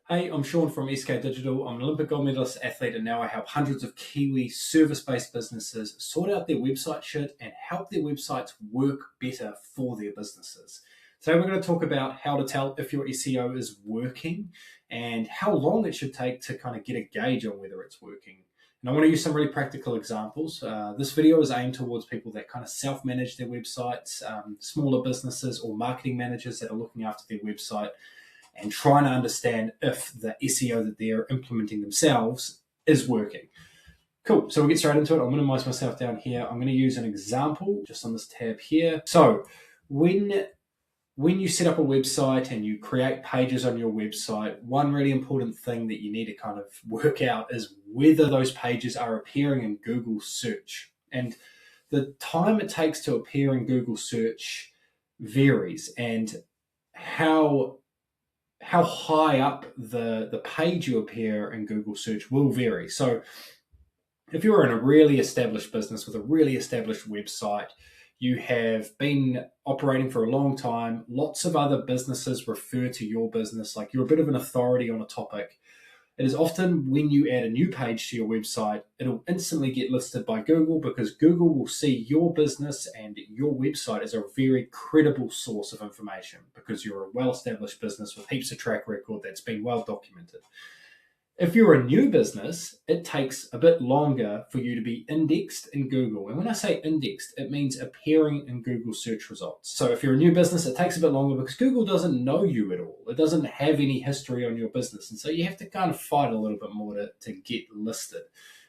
Hey, I'm Sean from SK Digital. I'm an Olympic gold medalist athlete, and now I help hundreds of Kiwi service-based businesses sort out their website shit and help their websites work better for their businesses. Today we're going to talk about how to tell if your SEO is working and how long it should take to kind of get a gauge on whether it's working. And I want to use some really practical examples. This video is aimed towards people that kind of self-manage their websites, smaller businesses or marketing managers that are looking after their website and trying to understand if the SEO that they're implementing themselves is working. Cool, so we'll get straight into it. I'll minimize myself down here. I'm going to use an example just on this tab here. So when you set up a website and you create pages on your website, one really important thing that you need to kind of work out is whether those pages are appearing in Google search. And the time it takes to appear in Google search varies, and how high up the page you appear in Google search will vary. So if you're in a really established business with a really established website, you have been operating for a long time, lots of other businesses refer to your business, like you're a bit of an authority on a topic. It is often when you add a new page to your website, it'll instantly get listed by Google because Google will see your business and your website as a very credible source of information because you're a well-established business with heaps of track record that's been well documented. If you're a new business, it takes a bit longer for you to be indexed in Google. And when I say indexed, it means appearing in Google search results. So if you're a new business, it takes a bit longer because Google doesn't know you at all. It doesn't have any history on your business. And so you have to kind of fight a little bit more to get listed.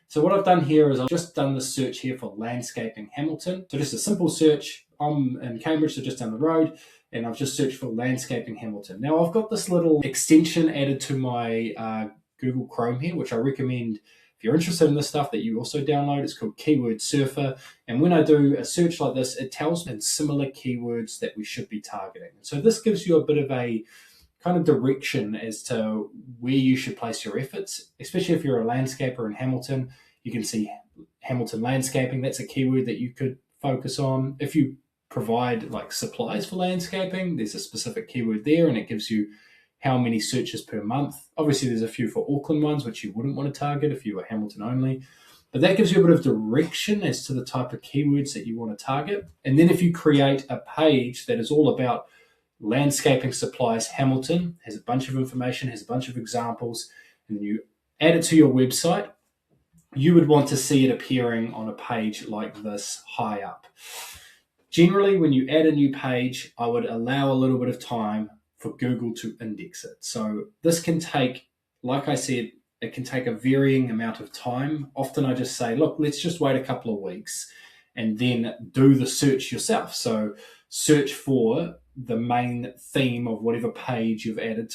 So what I've done here is I've just done this search here for landscaping Hamilton. So just a simple search. I'm in Cambridge, so just down the road, and I've just searched for landscaping Hamilton. Now I've got this little extension added to my Google Chrome here, which I recommend if you're interested in this stuff that you also download. It's called Keyword Surfer. And when I do a search like this, it tells me similar keywords that we should be targeting. So this gives you a bit of a kind of direction as to where you should place your efforts, especially if you're a landscaper in Hamilton. You can see Hamilton landscaping. That's a keyword that you could focus on. If you provide like supplies for landscaping, there's a specific keyword there, and it gives you how many searches per month. Obviously, there's a few for Auckland ones, which you wouldn't want to target if you were Hamilton only. But that gives you a bit of direction as to the type of keywords that you want to target. And then if you create a page that is all about landscaping supplies Hamilton, has a bunch of information, has a bunch of examples, and you add it to your website, you would want to see it appearing on a page like this high up. Generally, when you add a new page, I would allow a little bit of time for Google to index it. So this can take, like I said, it can take a varying amount of time. Often I just say, look, let's just wait a couple of weeks and then do the search yourself. So search for the main theme of whatever page you've added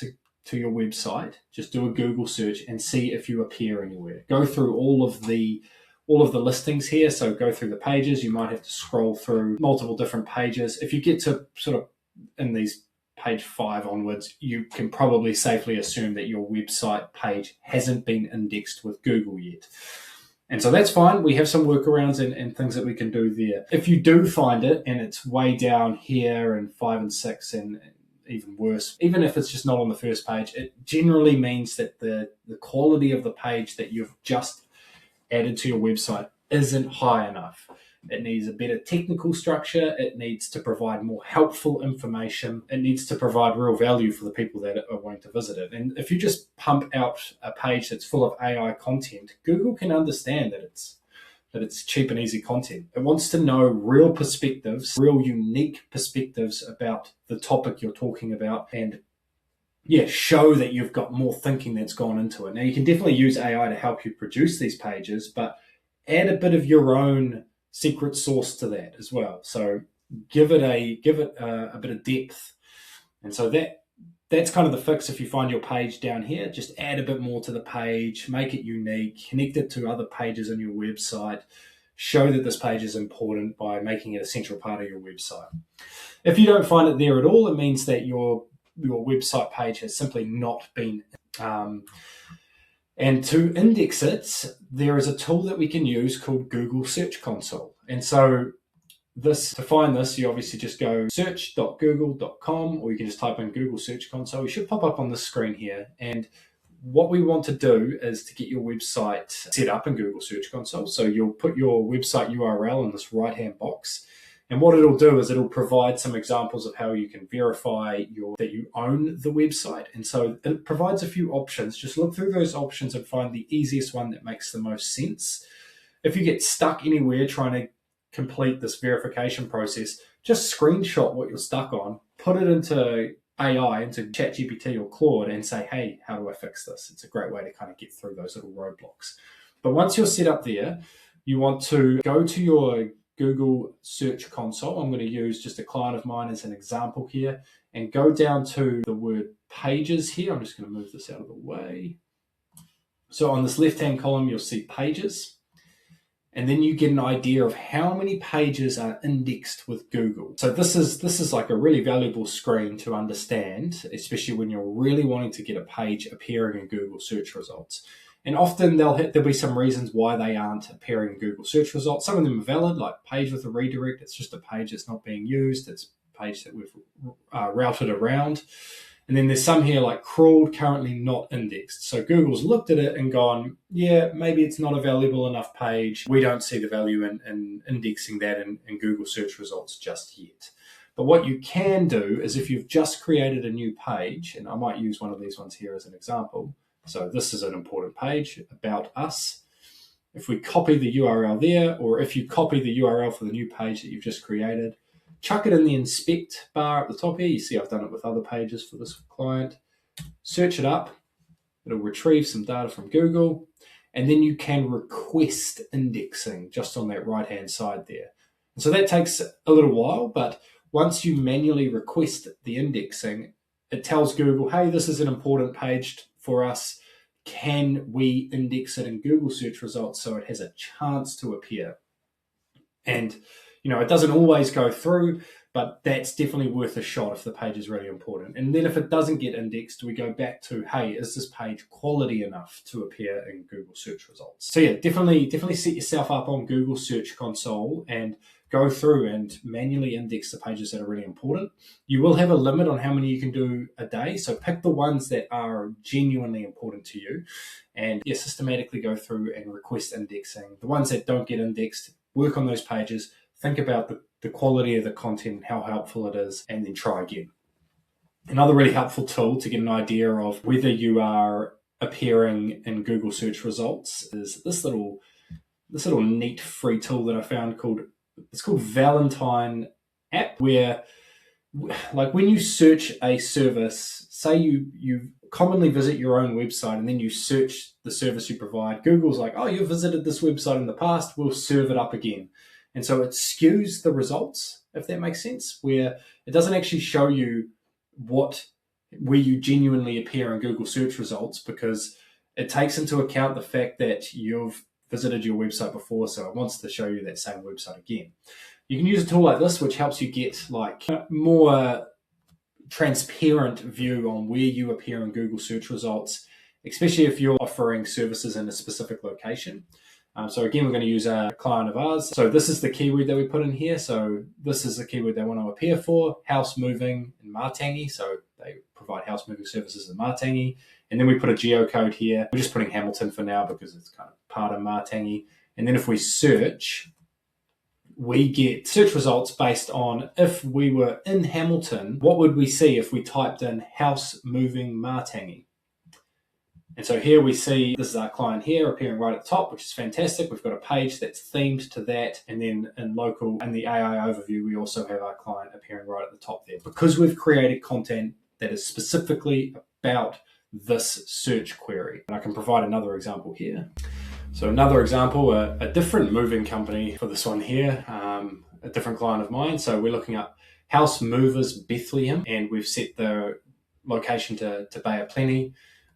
to your website. Just do a Google search and see if you appear anywhere. Go through all of the listings here. So go through the pages. You might have to scroll through multiple different pages. If you get to sort of in these page 5 onwards, you can probably safely assume that your website page hasn't been indexed with Google yet. And so that's fine. We have some workarounds and things that we can do there. If you do find it and it's way down here in 5 and 6 and even worse, even if it's just not on the first page, it generally means that the quality of the page that you've just added to your website isn't high enough. It needs a better technical structure. It needs to provide more helpful information. It needs to provide real value for the people that are wanting to visit it. And if you just pump out a page that's full of AI content, Google can understand that it's cheap and easy content. It wants to know real perspectives, real unique perspectives about the topic you're talking about, and show that you've got more thinking that's gone into it. Now, you can definitely use AI to help you produce these pages, but add a bit of your own secret sauce to that as well. So give it a bit of depth. And so that's kind of the fix. If you find your page down here, just add a bit more to the page, make it unique, connect it to other pages on your website, show that this page is important by making it a central part of your website. If you don't find it there at all, it means that your website page has simply not been and to index it, there is a tool that we can use called Google Search Console. And so to find this, you obviously just go search.google.com, or you can just type in Google Search Console. You should pop up on this screen here. And what we want to do is to get your website set up in Google Search Console. So you'll put your website URL in this right-hand box. And what it'll do is it'll provide some examples of how you can verify that you own the website. And so it provides a few options. Just look through those options and find the easiest one that makes the most sense. If you get stuck anywhere trying to complete this verification process, just screenshot what you're stuck on, put it into AI, into ChatGPT or Claude, and say, hey, how do I fix this? It's a great way to kind of get through those little roadblocks. But once you're set up there, you want to go to your Google Search Console. I'm going to use just a client of mine as an example here, and go down to the word pages here. I'm just going to move this out of the way. So on this left-hand column, you'll see pages. And then you get an idea of how many pages are indexed with Google. So this is like a really valuable screen to understand, especially when you're really wanting to get a page appearing in Google search results. And often there'll be some reasons why they aren't appearing in Google search results. Some of them are valid, like page with a redirect. It's just a page that's not being used. It's a page that we've routed around. And then there's some here like crawled, currently not indexed. So Google's looked at it and gone, yeah, maybe it's not a valuable enough page. We don't see the value in indexing that in Google search results just yet. But what you can do is if you've just created a new page, and I might use one of these ones here as an example. So this is an important page about us. If we copy the URL there, or if you copy the URL for the new page that you've just created, chuck it in the inspect bar at the top here. You see I've done it with other pages for this client. Search it up. It'll retrieve some data from Google. And then you can request indexing just on that right-hand side there. And so that takes a little while, but once you manually request the indexing, it tells Google, hey, this is an important page for us. Can we index it in Google search results so it has a chance to appear? And it doesn't always go through, but that's definitely worth a shot if the page is really important. And then if it doesn't get indexed, we go back to, hey, is this page quality enough to appear in Google search results? So yeah, definitely set yourself up on Google Search Console and go through and manually index the pages that are really important. You will have a limit on how many you can do a day. So pick the ones that are genuinely important to you and systematically go through and request indexing. The ones that don't get indexed, work on those pages, think about the quality of the content, how helpful it is, and then try again. Another really helpful tool to get an idea of whether you are appearing in Google search results is this little neat free tool that I found called Valentin App, where like when you search a service, say you commonly visit your own website and then you search the service you provide, Google's like, oh, you've visited this website in the past, we'll serve it up again. And so it skews the results, if that makes sense, where it doesn't actually show you where you genuinely appear in Google search results, because it takes into account the fact that you've visited your website before, so it wants to show you that same website again. You can use a tool like this, which helps you get like a more transparent view on where you appear in Google search results, especially if you're offering services in a specific location. So again, we're going to use a client of ours. So this is the keyword that we put in here. So this is the keyword they want to appear for, house moving in Matangi. So they provide house moving services in Matangi. And then we put a geocode here. We're just putting Hamilton for now because it's kind of part of Matangi. And then if we search, we get search results based on if we were in Hamilton, what would we see if we typed in house moving Matangi? And so here we see, this is our client here appearing right at the top, which is fantastic. We've got a page that's themed to that. And then in the AI overview, we also have our client appearing right at the top there, because we've created content that is specifically about this search query. And I can provide another example here. So another example, a different moving company for this one here, a different client of mine. So we're looking up house movers Bethlehem, and we've set the location to Bay of Plenty.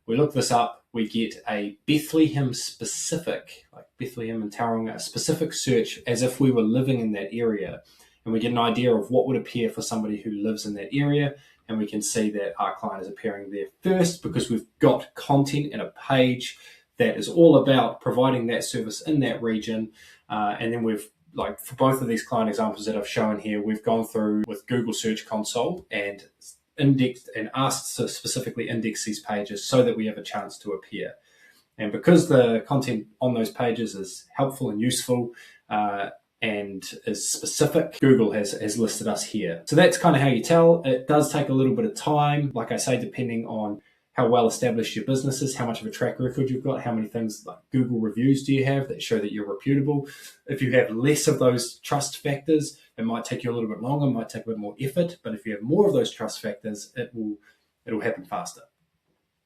We look this up, we get a Bethlehem specific, like Bethlehem and Tauranga, a specific search as if we were living in that area. And we get an idea of what would appear for somebody who lives in that area. And we can see that our client is appearing there first because we've got content and a page that is all about providing that service in that region. And then we've, like for both of these client examples that I've shown here, we've gone through with Google Search Console and indexed and asked to specifically index these pages so that we have a chance to appear. And because the content on those pages is helpful and useful and is specific, Google has listed us here. So that's kind of how you tell. It does take a little bit of time, like I say, depending on how well established your business is, how much of a track record you've got, how many things like Google reviews do you have that show that you're reputable. If you have less of those trust factors, it might take you a little bit longer, might take a bit more effort, but if you have more of those trust factors, it'll happen faster.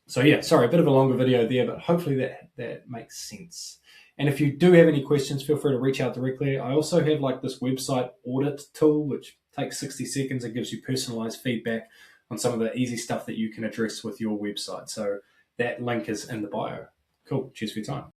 So yeah, sorry, a bit of a longer video there, but hopefully that makes sense. And if you do have any questions, feel free to reach out directly. I also have like this website audit tool, which takes 60 seconds and gives you personalized feedback on some of the easy stuff that you can address with your website. So that link is in the bio. Cool. Cheers for your time.